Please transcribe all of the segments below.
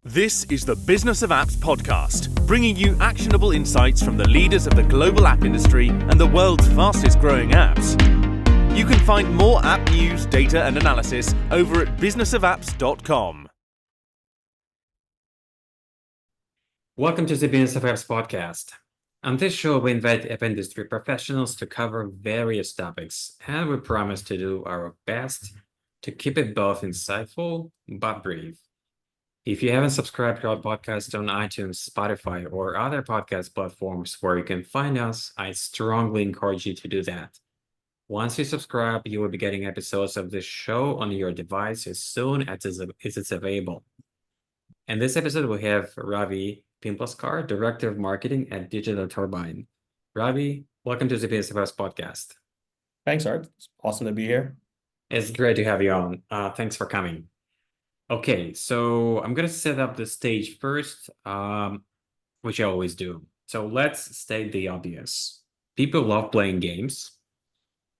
This is the Business of Apps podcast, bringing you actionable insights from the leaders of the global app industry and the world's fastest growing apps. You can find more app news, data and analysis over at businessofapps.com. Welcome to the Business of Apps podcast. On this show, we invite app industry professionals to cover various topics, and we promise to do our best to keep it both insightful but brief. If you haven't subscribed to our podcast on iTunes, Spotify, or other podcast platforms where you can find us, I strongly encourage you to do that. Once you subscribe, you will be getting episodes of this show on your device as soon as it's available. In this episode, we have Ravi Pimplaskar, Director of Marketing at Digital Turbine. Ravi, welcome to the Business of Apps podcast. Thanks, Art. It's awesome to be here. It's great to have you on. Thanks for coming. Okay, so I'm going to set up the stage first, which I always do. So let's state the obvious. People love playing games,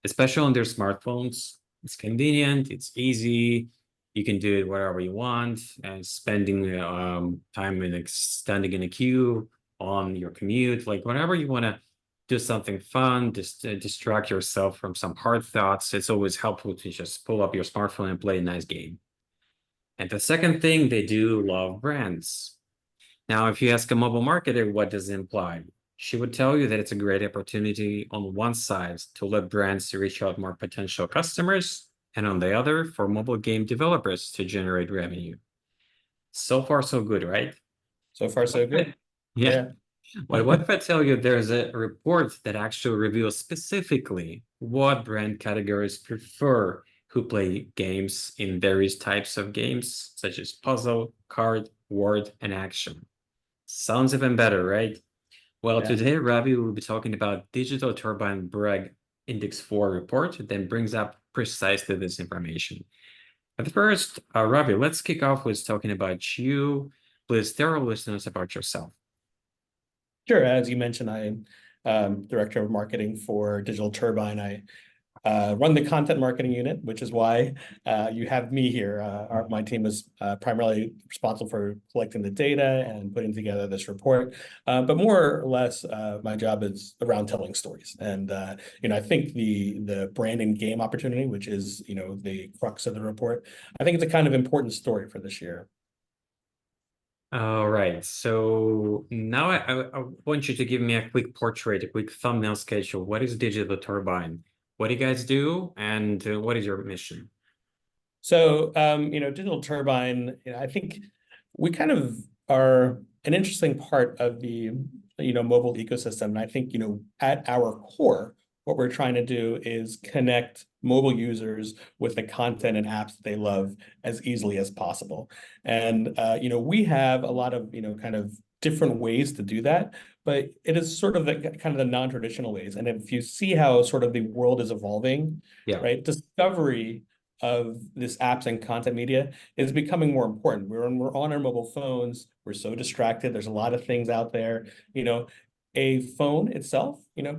especially on their smartphones. It's convenient, it's easy, you can do it wherever you want, and spending time in standing in a queue on your commute, like whenever you want to do something fun, just distract yourself from some hard thoughts, it's always helpful to just pull up your smartphone and play a nice game. And the second thing, they do love brands. Now, if you ask a mobile marketer, what does it imply? She would tell you that it's a great opportunity on one side to let brands reach out more potential customers, and on the other, for mobile game developers to generate revenue. So far, so good, right? So far, so good. Yeah. Well, what if I tell you there's a report that actually reveals specifically what brand categories prefer who play games in various types of games, such as puzzle, card, word, and action? Sounds even better, right? Well, Today, Ravi will be talking about Digital Turbine Bragg Index 4 report that brings up precisely this information. But first, Ravi, let's kick off with talking about you. Please tell our listeners about yourself. Sure. As you mentioned, I'm Director of Marketing for Digital Turbine. I run the content marketing unit, which is why you have me here. My team is primarily responsible for collecting the data and putting together this report. But more or less, my job is around telling stories. And I think the brand and game opportunity, which is the crux of the report, I think it's a kind of important story for this year. All right. So now I want you to give me a quick portrait, a quick thumbnail sketch of what is Digital Turbine. What do you guys do, and what is your mission? So, Digital Turbine, I think we kind of are an interesting part of the, mobile ecosystem. And I think, at our core, what we're trying to do is connect mobile users with the content and apps that they love as easily as possible. And, we have a lot of, kind of different ways to do that, but it is sort of kind of the non-traditional ways. And if you see how sort of the world is evolving, right, discovery of this apps and content media is becoming more important. We're on our mobile phones. We're so distracted. There's a lot of things out there. A phone itself,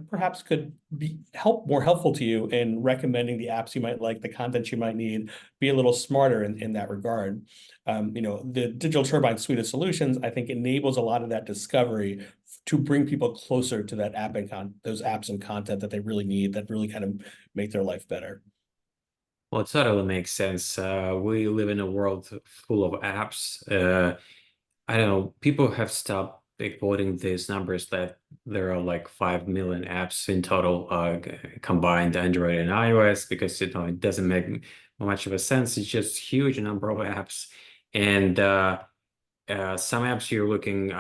perhaps could be more helpful to you in recommending the apps you might like, the content you might need, be a little smarter in that regard. The Digital Turbine suite of solutions, I think, enables a lot of that discovery to bring people closer to that app and those apps and content that they really need, that really kind of make their life better. Well, it totally makes sense. We live in a world full of apps. I don't know, people have stopped quoting these numbers that there are like 5 million apps in total, combined Android and iOS, because it doesn't make much of a sense. It's just huge number of apps, and some apps you're looking,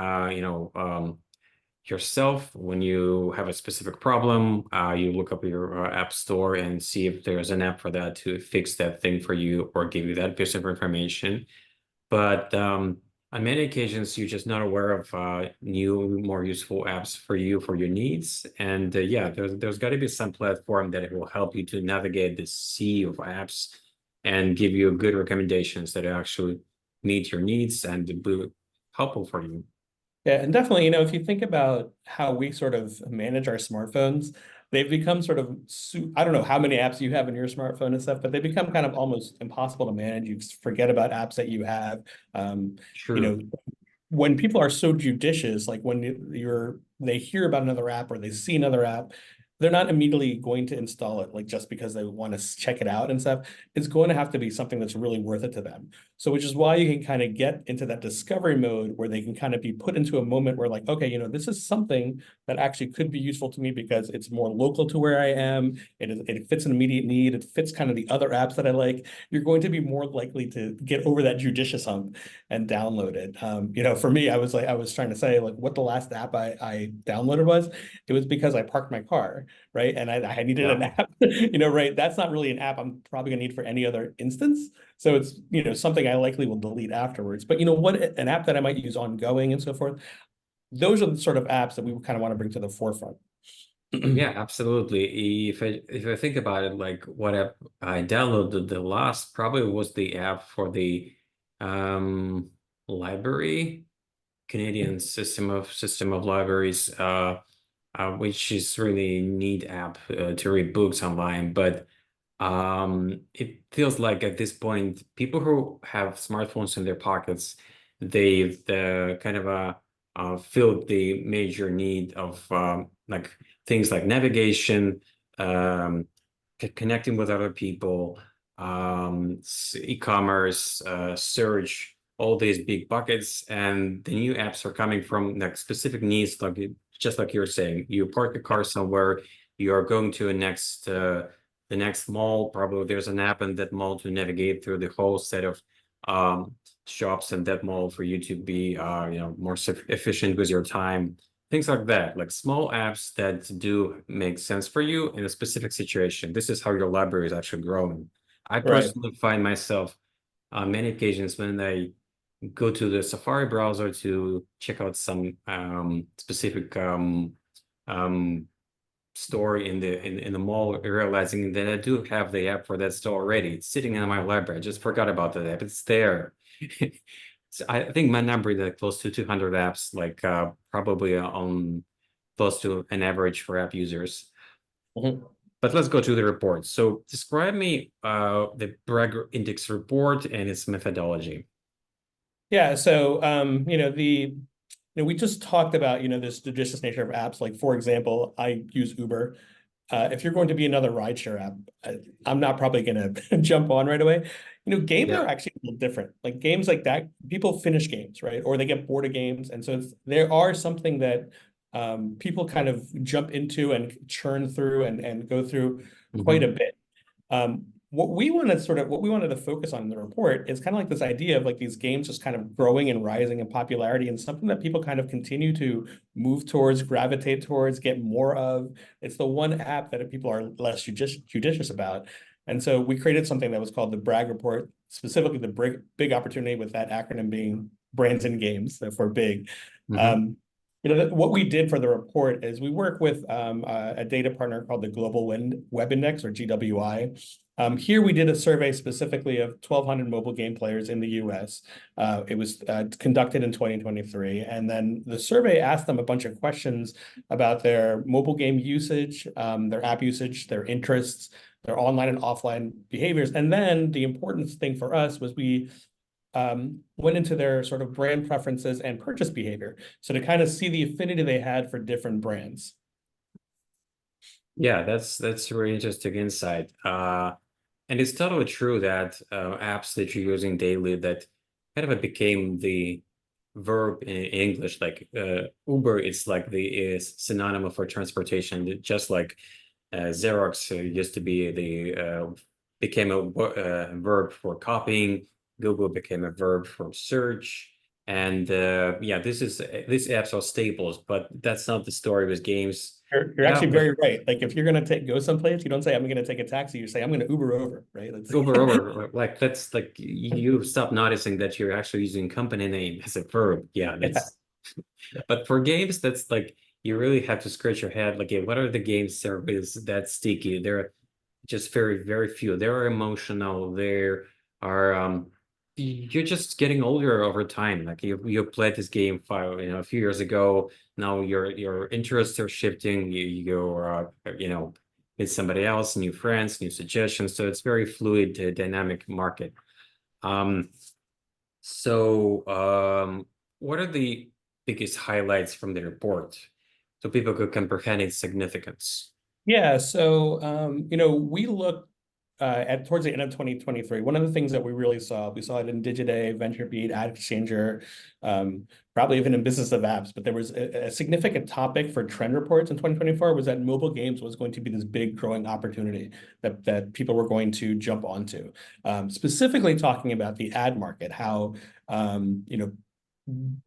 yourself when you have a specific problem. You look up your app store and see if there's an app for that to fix that thing for you or give you that piece of information. But on many occasions, you're just not aware of new, more useful apps for you, for your needs. And there's got to be some platform that will help you to navigate this sea of apps and give you good recommendations that actually meet your needs and be helpful for you. Yeah, and definitely, if you think about how we sort of manage our smartphones, they've become sort of, I don't know how many apps you have in your smartphone and stuff, but they become kind of almost impossible to manage. You forget about apps that you have. You True. know, when people are so judicious, like when they hear about another app or they see another app, they're not immediately going to install it, like just because they want to check it out and stuff. It's going to have to be something that's really worth it to them. So, which is why you can kind of get into that discovery mode where they can kind of be put into a moment where, like, okay, this is something that actually could be useful to me because it's more local to where I am. It fits an immediate need. It fits kind of the other apps that I like. You're going to be more likely to get over that judicious hump and download it. For me, I was trying to say, like, what the last app I downloaded was. It was because I parked my car, right? And I needed Yeah. an app, right? That's not really an app I'm probably gonna need for any other instance. So it's, something I likely will delete afterwards. But an app that I might use ongoing and so forth, those are the sort of apps that we kind of want to bring to the forefront. Yeah, absolutely. If I think about it, like what app I downloaded the last probably was the app for the library, Canadian system of libraries, which is really neat app to read books online. But it feels like at this point, people who have smartphones in their pockets, they've kind of filled the major need of like things like navigation, um, connecting with other people, e-commerce, search, all these big buckets, and the new apps are coming from like specific needs, like just like you're saying, you park the car somewhere, you are going to the next mall. Probably there's an app in that mall to navigate through the whole set of shops in that mall for you to be more efficient with your time. Things like that, like small apps that do make sense for you in a specific situation. This is how your library is actually growing. I Right. personally find myself on many occasions when I go to the Safari browser to check out some specific um, store in the mall, realizing that I do have the app for that store already. It's sitting in my library. I just forgot about that app. It's there. So I think my number is like close to 200 apps, like probably on close to an average for app users. Mhm. But let's go to the report. So describe me the Bragg Index report and its methodology. Yeah. So, we just talked about, this judicious nature of apps. Like, for example, I use Uber. If you're going to be another rideshare app, I'm not probably going to jump on right away. Games are Yeah. actually a little different. Like games like that, people finish games, right? Or they get bored of games. And so there are something that people kind of jump into and churn through and go through quite a Mhm. bit. What we wanted to focus on in the report is kind of like this idea of like these games just kind of growing and rising in popularity and something that people kind of continue to move towards, gravitate towards, get more of. It's the one app that people are less judicious about. And so we created something that was called the Bragg Report, specifically the big opportunity, with that acronym being brands and games, so for big. Mhm. Um, what we did for the report is we work with a data partner called the Global Web Index, or GWI. Here we did a survey specifically of 1,200 mobile game players in the US. It was conducted in 2023. And then the survey asked them a bunch of questions about their mobile game usage, their app usage, their interests, their online and offline behaviors. And then the important thing for us was we went into their sort of brand preferences and purchase behavior. So to kind of see the affinity they had for different brands. Yeah, that's a really interesting insight. And it's totally true that apps that you're using daily that kind of became the verb in English, like Uber, it's like the is synonym for transportation, just like Xerox used to be became a verb for copying. Google became a verb for search. And yeah, these apps are staples, but that's not the story with games. You're Yeah, actually but very right. Like if you're gonna go someplace, you don't say I'm gonna take a taxi. You say I'm gonna Uber over, right? That's over, like that's like you stop noticing that you're actually using company name as a verb. Yeah, yeah. that's but for games, that's like you really have to scratch your head. Like, yeah, what are the games service that sticky? There are just very, very few. They are emotional. There are you're just getting older over time. Like you played this game a few years ago. Now your interests are shifting. You're with somebody else, new friends, new suggestions. So it's very fluid, dynamic market. Um, so what are the biggest highlights from the report so people could comprehend its significance? Yeah, so we looked at towards the end of 2023. One of the things that we saw it in Digiday, VentureBeat, Ad Exchanger, probably even in Business of Apps. But there was a significant topic for trend reports in 2024 was that mobile games was going to be this big growing opportunity that people were going to jump onto. Specifically talking about the ad market, how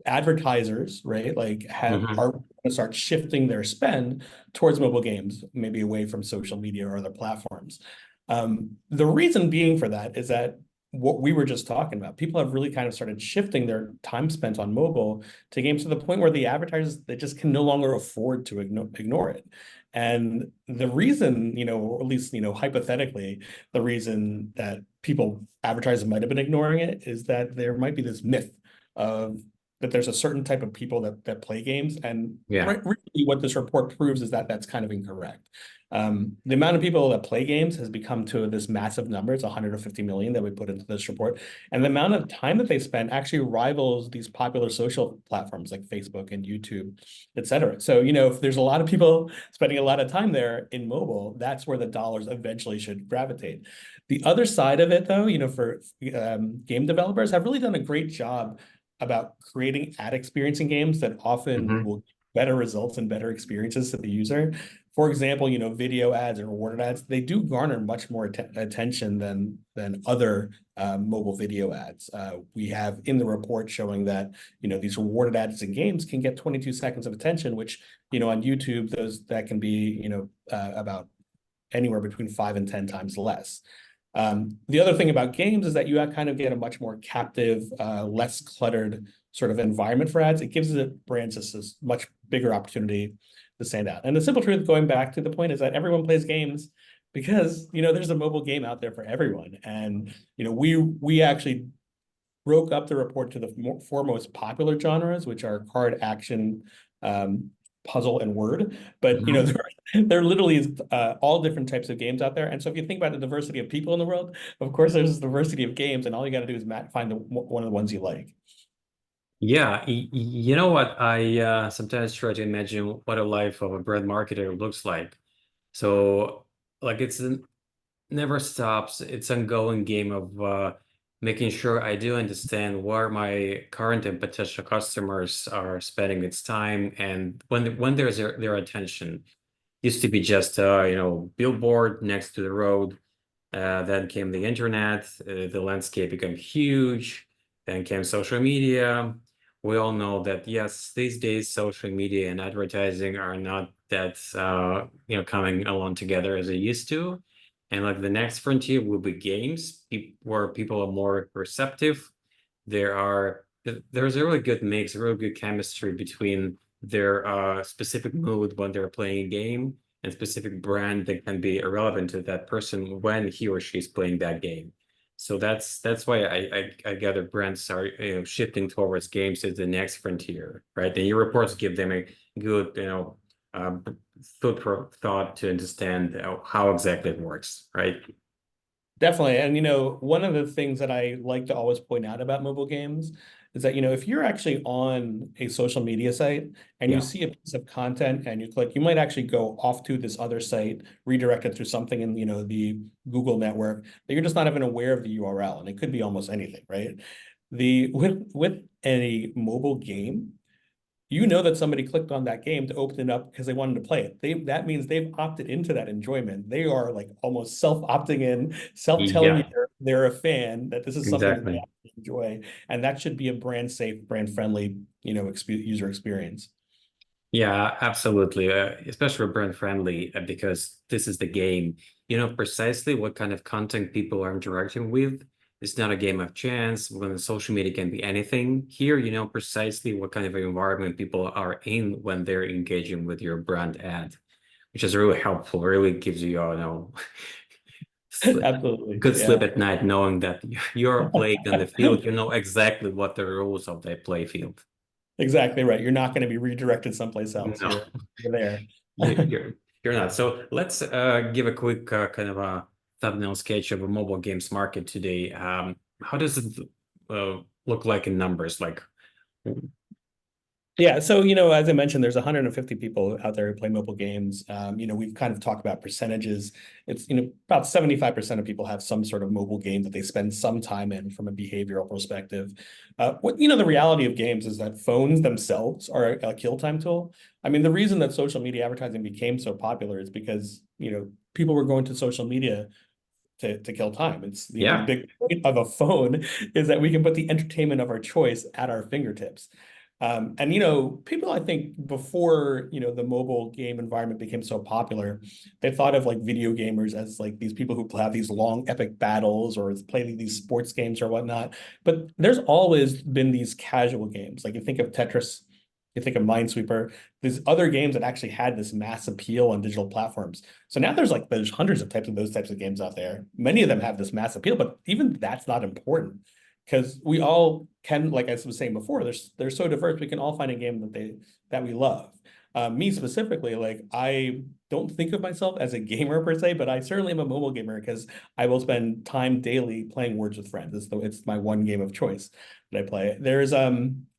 advertisers, right, like Mhm. are going to start shifting their spend towards mobile games, maybe away from social media or other platforms. The reason being for that is that what we were just talking about, people have really kind of started shifting their time spent on mobile to games to the point where the advertisers, they just can no longer afford to ignore it. And the reason, or at least, hypothetically, the reason that advertisers might have been ignoring it is that there might be this myth of that there's a certain type of people that play games, and Yeah. really what this report proves is that that's kind of incorrect. The amount of people that play games has become to this massive number. It's 150 million that we put into this report. And the amount of time that they spend actually rivals these popular social platforms like Facebook and YouTube, et cetera. So, if there's a lot of people spending a lot of time there in mobile, that's where the dollars eventually should gravitate. The other side of it, though, for game developers have really done a great job about creating ad experience in games that often Mhm. will get better results and better experiences to the user. For example, video ads or rewarded ads, they do garner much more attention than other mobile video ads. We have in the report showing that these rewarded ads in games can get 22 seconds of attention, which on YouTube that can be about anywhere between 5 and 10 times less. The other thing about games is that you kind of get a much more captive, less cluttered sort of environment for ads. It gives the brands this much bigger opportunity to stand out. And the simple truth, going back to the point, is that everyone plays games because there's a mobile game out there for everyone. And we actually broke up the report to the four most popular genres, which are card, action, puzzle, and word. But Mhm. there literally is all different types of games out there. And so if you think about the diversity of people in the world, of course there's a diversity of games, and all you got to do is find one of the ones you like. Yeah, you know what? I sometimes try to imagine what a life of a brand marketer looks like. So, like, never stops. It's ongoing game of making sure I do understand where my current and potential customers are spending its time, and when there's their attention. Used to be just billboard next to the road. Then came the internet. The landscape became huge. Then came social media. We all know that yes, these days social media and advertising are not that coming along together as they used to. And like the next frontier will be games, where people are more receptive. There's a really good mix, a really good chemistry between their specific mood when they're playing a game and specific brand that can be irrelevant to that person when he or she is playing that game. So that's why I gather brands are shifting towards games as the next frontier, right? And your reports give them a good uh, food for thought to understand how exactly it works, right? Definitely. And one of the things that I like to always point out about mobile games is that, if you're actually on a social media site and you Yeah. see a piece of content and you click, you might actually go off to this other site, redirected through something in, the Google network that you're just not even aware of the URL. And it could be almost anything, right? With a mobile game, that somebody clicked on that game to open it up because they wanted to play it. That means they've opted into that enjoyment. They are like almost self-opting in, self-telling you Yeah, they're a fan, that this is something that they exactly. actually enjoy. And that should be a brand safe, brand friendly, user experience. Yeah, absolutely. Especially brand friendly, because this is the game. You know precisely what kind of content people are interacting with. It's not a game of chance when the social media can be anything. Here, you know precisely what kind of environment people are in when they're engaging with your brand ad, which is really helpful, really gives you, Absolutely. Good Yeah, sleep at night knowing that you're playing on the field, you know exactly what the rules of the play field. exactly right. You're not going to be redirected someplace else. No, You're there. you, you're you're not. So let's give a quick kind of a thumbnail sketch of a mobile games market today. How does it look like in numbers? Like, Yeah, so as I mentioned, there's 150 people out there who play mobile games. We've kind of talked about percentages. It's about 75% of people have some sort of mobile game that they spend some time in from a behavioral perspective. The reality of games is that phones themselves are a kill time tool. I mean, the reason that social media advertising became so popular is because people were going to social media to kill time. It's the yeah, big point of a phone is that we can put the entertainment of our choice at our fingertips. And people, I think before the mobile game environment became so popular, they thought of like video gamers as like these people who have these long epic battles or play these sports games or whatnot. But there's always been these casual games. Like you think of Tetris, you think of Minesweeper, there's other games that actually had this mass appeal on digital platforms. So now there's hundreds of those types of games out there. Many of them have this mass appeal, but even that's not important because we all can, like I was saying before, they're so diverse. We can all find a game that we love. Me specifically, like I don't think of myself as a gamer per se, but I certainly am a mobile gamer because I will spend time daily playing Words with Friends. It's my one game of choice that I play. There's I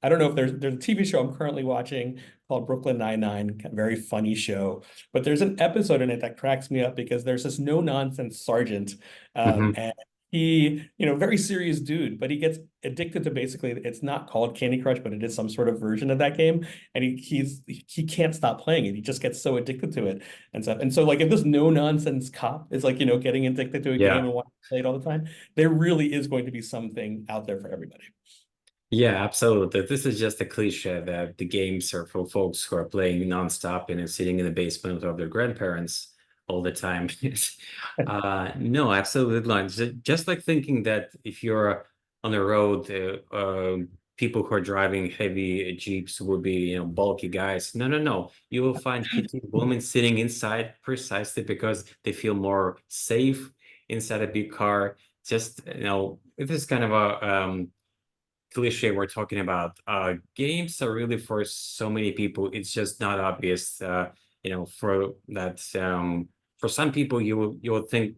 don't know if there's a TV show I'm currently watching called Brooklyn Nine-Nine, very funny show. But there's an episode in it that cracks me up because there's this no-nonsense sergeant, hmm, and he, very serious dude, but he gets addicted to basically, it's not called Candy Crush, but it is some sort of version of that game. And he can't stop playing it. He just gets so addicted to it and stuff. And so like if this no-nonsense cop is like, getting addicted to a game yeah. and wanting to play it all the time, there really is going to be something out there for everybody. Yeah, absolutely. This is just a cliche that the games are for folks who are playing nonstop and sitting in the basement of their grandparents all the time. No, absolutely not. Just like thinking that if you're on the road, people who are driving heavy Jeeps will be, bulky guys. No, no, no. You will find petite women sitting inside precisely because they feel more safe inside a big car. Just, it is kind of a cliche we're talking about. Games are really for so many people. It's just not obvious. For that. For some people, you will think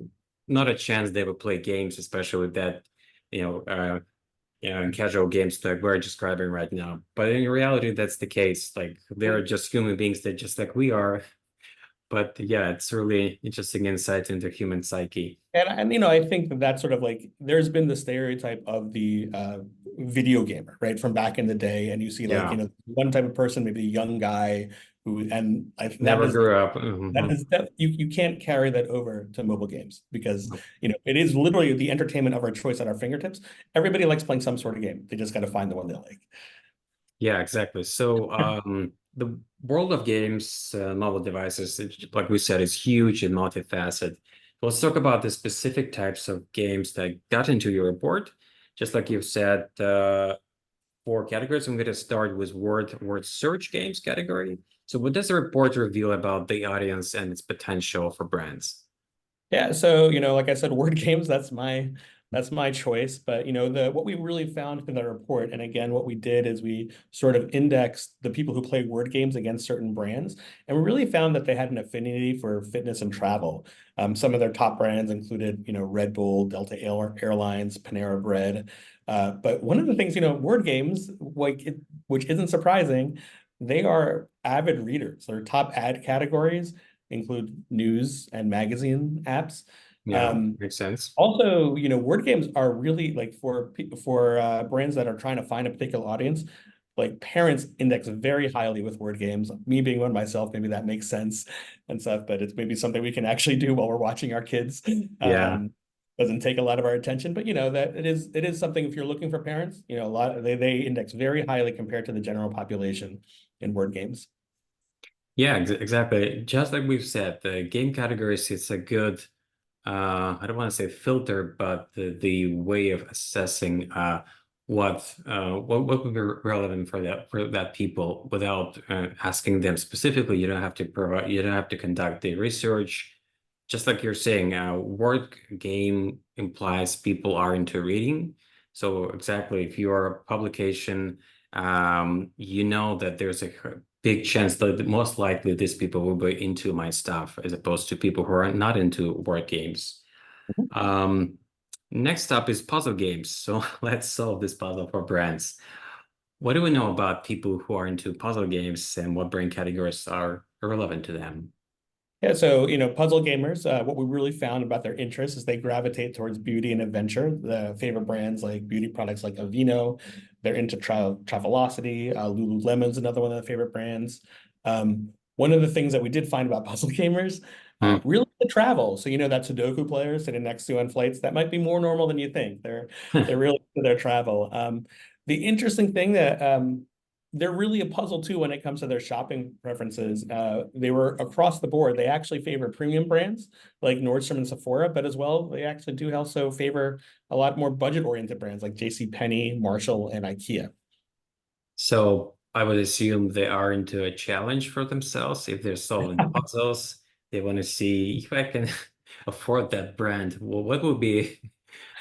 not a chance they will play games, especially with that, you know, uh, casual games that we're describing right now. But in reality, that's the case. Like they're just human beings that just like we are. But yeah, it's really interesting insight into human psyche. And I think that's sort of like there's been the stereotype of the video gamer, right, from back in the day, and you see like Yeah, one type of person, maybe a young guy who, and I think that never is grew up. that Mhm. is that you can't carry that over to mobile games because it is literally the entertainment of our choice at our fingertips. Everybody likes playing some sort of game. They just got to find the one they like. Yeah, exactly. So the world of games, mobile devices, like we said, is huge and multifaceted. Let's talk about the specific types of games that got into your report. Just like you've said, four categories. I'm going to start with word search games category. So what does the report reveal about the audience and its potential for brands? Yeah, so like I said, word games, that's my choice. But the what we really found in the report, and again, what we did is we sort of indexed the people who play word games against certain brands, and we really found that they had an affinity for fitness and travel. Some of their top brands included, Red Bull, Delta Airlines, Panera Bread. But one of the things, word games, which isn't surprising, they are avid readers. Their top ad categories include news and magazine apps. Yeah, Um, makes sense. Also, word games are really like for brands that are trying to find a particular audience. Like parents index very highly with word games. Me being one myself, maybe that makes sense and stuff. But it's maybe something we can actually do while we're watching our kids. Yeah. Doesn't take a lot of our attention, but that it is something if you're looking for parents. A lot they index very highly compared to the general population in word games. Yeah, exactly. Just like we've said, the game categories, it's a good, I don't want to say filter, but the way of assessing what would be relevant for that people without asking them specifically. You don't have to conduct the research. just like you're saying, word game implies people are into reading. So exactly, if you are a publication, you know that there's a big chance that most likely these people will be into my stuff, as opposed to people who are not into word games. Um, Next up is puzzle games. So let's solve this puzzle for brands. What do we know about people who are into puzzle games and what brand categories are relevant to them? Yeah, so puzzle gamers, what we really found about their interests is they gravitate towards beauty and adventure. The favorite brands like beauty products like Aveeno, they're into Travelocity, Lululemon's another one of the favorite brands. One of the things that we did find about puzzle gamers, Hmm. really the travel. So that Sudoku player sitting next to you on flights, that might be more normal than you think. They're really into their travel. The interesting thing that they're really a puzzle too when it comes to their shopping preferences. They were across the board. They actually favor premium brands like Nordstrom and Sephora, but as well, they actually do also favor a lot more budget-oriented brands like J.C. Penney, Marshall, and IKEA. So I would assume they are into a challenge for themselves. If they're solving puzzles, they want to see if I can afford that brand. Well, what would be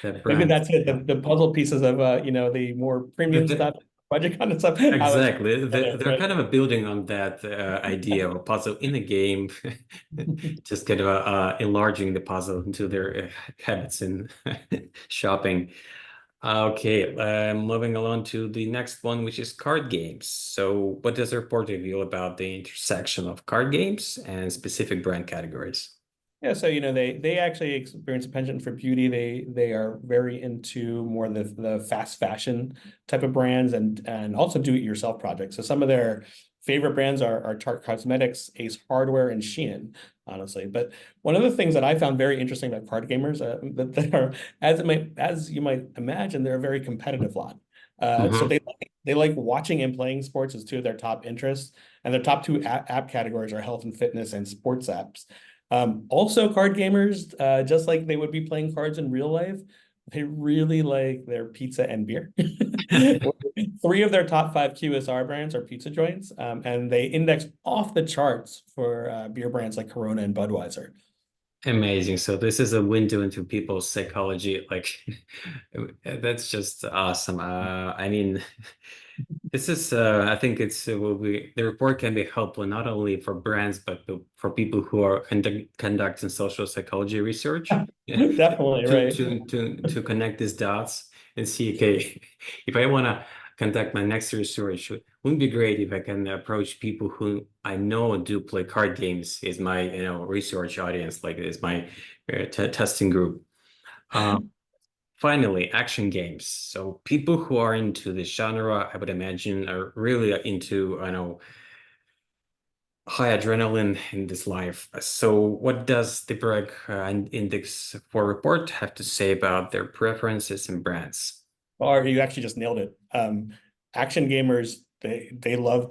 that Maybe brand? that's it. The puzzle pieces of the more premium stuff, budget kind of stuff, how it's Exactly. together, They're right? kind of building on that idea of a puzzle in a game, just kind of enlarging the puzzle into their habits in shopping. Okay, moving along to the next one, which is card games. So, what does the report reveal about the intersection of card games and specific brand categories? Yeah, so they actually experience a penchant for beauty. They are very into more the fast fashion type of brands and also do it yourself projects. So some of their favorite brands are Tarte Cosmetics, Ace Hardware, and Shein, honestly. But one of the things that I found very interesting about card gamers, that are as you might imagine, they're a very competitive lot. So Mhm. they like watching and playing sports as two of their top interests, and their top two app categories are health and fitness and sports apps. Also, card gamers, just like they would be playing cards in real life, they really like their pizza and beer. Three of their top five QSR brands are pizza joints, and they index off the charts for beer brands like Corona and Budweiser. Amazing. So this is a window into people's psychology. Like, that's just awesome. I mean, this is, I think will be, the report can be helpful not only for brands, but for people who are conducting social psychology research Definitely, right. to connect these dots and see, okay, if I want to conduct my next research, wouldn't it be great if I can approach people who I know do play card games is my, research audience, like is my testing group. Um, Finally, action games. So people who are into this genre, I would imagine, are really into, high adrenaline in this life. So what does the Bragg Index for report have to say about their preferences and brands? Or you actually just nailed it. Action gamers, they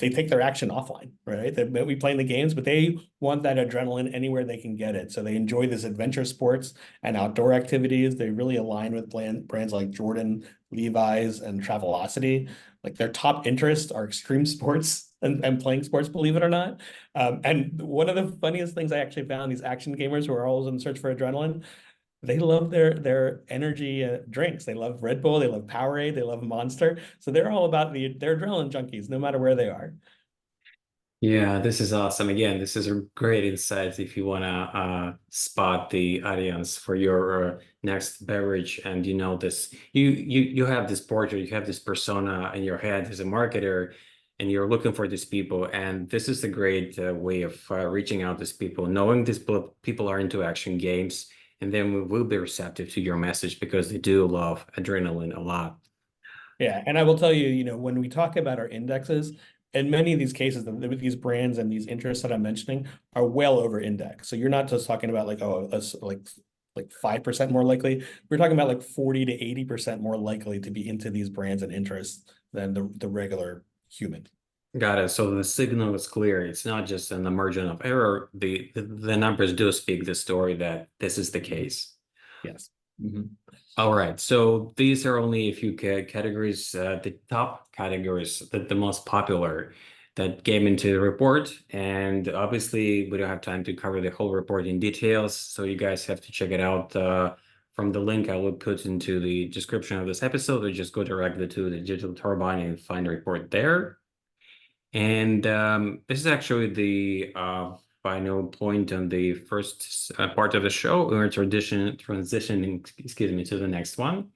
take their action offline, right? They may be playing the games, but they want that adrenaline anywhere they can get it. So they enjoy this adventure sports and outdoor activities. They really align with brands like Jordan, Levi's, and Travelocity. Like their top interests are extreme sports and playing sports, believe it or not. And one of the funniest things I actually found, these action gamers who are always in search for adrenaline, they love their energy drinks. They love Red Bull, they love Powerade, they love Monster. So they're all about they're adrenaline junkies, no matter where they are. Yeah, this is awesome. Again, this is a great insight if you want to spot the audience for your next beverage, and this you have this portrait, you have this persona in your head as a marketer, and you're looking for these people, and this is a great way of reaching out to these people, knowing these people are into action games, and then we will be receptive to your message because they do love adrenaline a lot. Yeah, and I will tell you, when we talk about our indexes, in many of these cases, with these brands and these interests that I'm mentioning are well over index. So you're not just talking about like, oh, that's like 5% more likely. We're talking about like 40 to 80% more likely to be into these brands and interests than the regular human. Got it. So the signal is clear. It's not just an margin of error. The numbers do speak the story that this is the case. Yes. Mhm. All right. So these are only a few categories. The top categories, the most popular. that came into the report. And obviously, we don't have time to cover the whole report in details, so you guys have to check it out from the link I will put into the description of this episode, or just go directly to the Digital Turbine and find the report there. And this is actually the final point on the first part of the show. We're transitioning, excuse me, to the next one,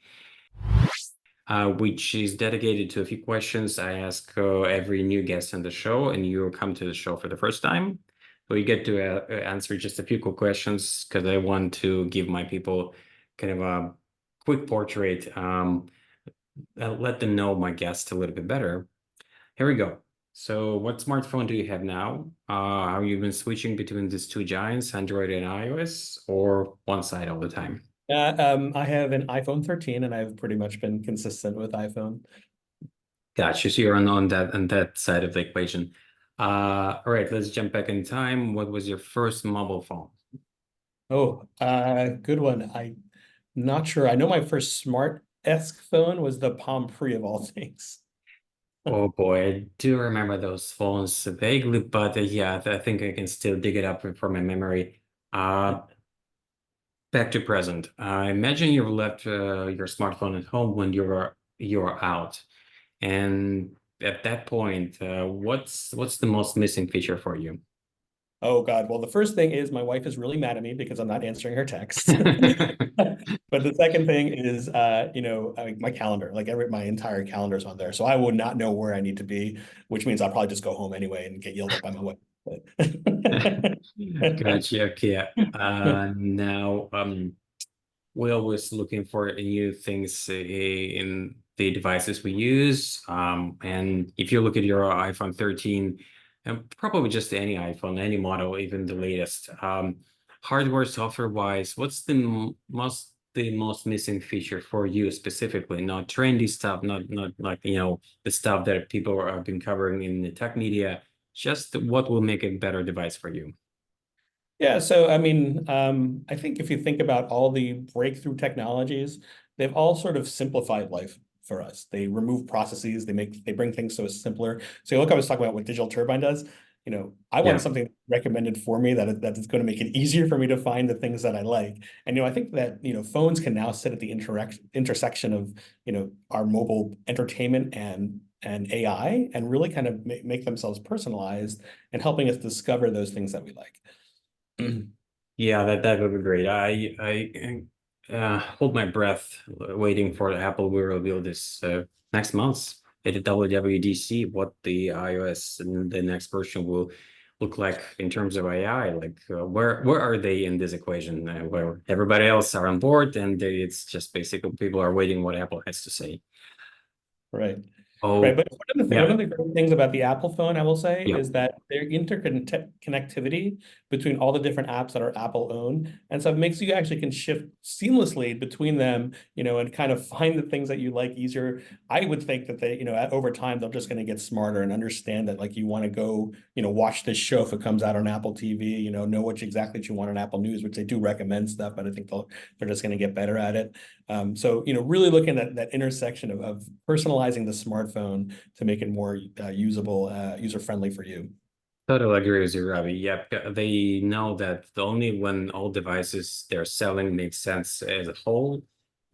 which is dedicated to a few questions I ask every new guest on the show, and you come to the show for the first time. So you get to answer just a few quick questions, because I want to give my people kind of a quick portrait, let them know my guest a little bit better. Here we go. So what smartphone do you have now? Have you been switching between these two giants, Android and iOS, or one side all the time? I have an iPhone 13, and I've pretty much been consistent with iPhone. Gotcha. So you're on that side of the equation. All right, let's jump back in time. What was your first mobile phone? Oh, good one. I'm not sure. I know my first smart-esque phone was the Palm Pre of all things. Oh boy, I do remember those phones vaguely, but yeah, I think I can still dig it up from my memory. Back to present. Imagine you've left your smartphone at home when you're out, and at that point, what's the most missing feature for you? Oh God. Well, the first thing is my wife is really mad at me because I'm not answering her texts. But the second thing is, my calendar, like my entire calendar is on there. So I would not know where I need to be, which means I'll probably just go home anyway and get yelled at by my wife. Gotcha. Okay. Now, we're always looking for new things in the devices we use. And if you look at your iPhone 13, and probably just any iPhone, any model, even the latest, hardware, software wise, what's the most missing feature for you specifically? Not trendy stuff, not like the stuff that people have been covering in the tech media. Just what will make a better device for you? Yeah, so I mean, I think if you think about all the breakthrough technologies, they've all sort of simplified life for us. They remove processes, they bring things so it's simpler. So look, I was talking about what Digital Turbine does. I want Yeah. something recommended for me that is going to make it easier for me to find the things that I like. And I think that phones can now sit at the intersection of our mobile entertainment and AI, and really kind of make themselves personalized and helping us discover those things that we like. Yeah, that would be great. I hold my breath waiting for Apple will reveal this next month at the WWDC, what the iOS and the next version will look like in terms of AI. Like, where are they in this equation? Where everybody else are on board, and it's just basically people are waiting what Apple has to say. Right. Oh, Right, but yeah, one of the great things about the Apple phone, I will say, yeah. is that their interconnectivity between all the different apps that are Apple owned, and so it makes you actually can shift seamlessly between them, and kind of find the things that you like easier. I would think that they, over time, they're just going to get smarter and understand that, like, you want to go, watch this show if it comes out on Apple TV, know exactly what you want on Apple News, which they do recommend stuff, but I think they're just going to get better at it. So, really looking at that intersection of personalizing the smartphone to make it more usable, user-friendly for you. Totally agree with you, Ravi. Yep, they know that only when all devices they're selling make sense as a whole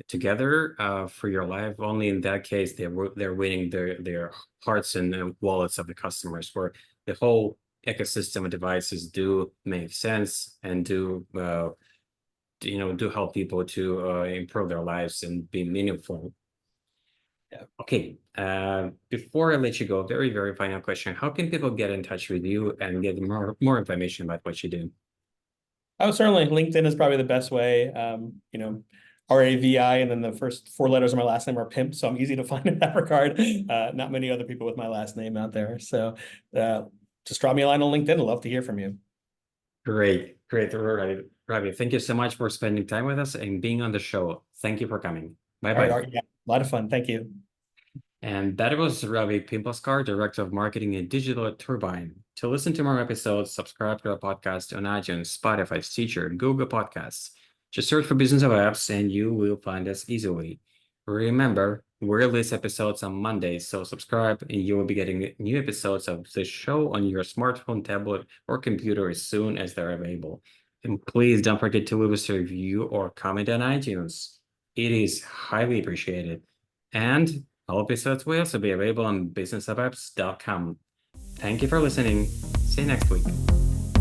together for your life. Only in that case they're winning their hearts and wallets of the customers. Where the whole ecosystem of devices do make sense and do help people to improve their lives and be meaningful. Yeah. Okay, before I let you go, very, very final question. How can people get in touch with you and get more information about what you do? Oh, certainly. LinkedIn is probably the best way. Ravi, and then the first four letters of my last name are Pimp, so I'm easy to find in that regard. Not many other people with my last name out there. So just drop me a line on LinkedIn. I'd love to hear from you. Great, great. Ravi, thank you so much for spending time with us and being on the show. Thank you for coming. All right, Bye-bye. Art, yeah, a lot of fun. Thank you. And that was Ravi Pimplaskar, Director of Marketing at Digital Turbine. To listen to more episodes, subscribe to our podcast on iTunes, Spotify, Stitcher, Google Podcasts. Just search for Business of Apps and you will find us easily. Remember, We release episodes on Mondays, so subscribe and you will be getting new episodes of the show on your smartphone, tablet, or computer as soon as they're available. And please don't forget to leave us a review or comment on iTunes. It is highly appreciated. And all episodes will also be available on businessofapps.com. Thank you for listening. See you next week.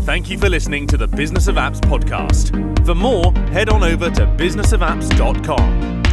Thank you for listening to the Business of Apps podcast. For more, head on over to businessofapps.com.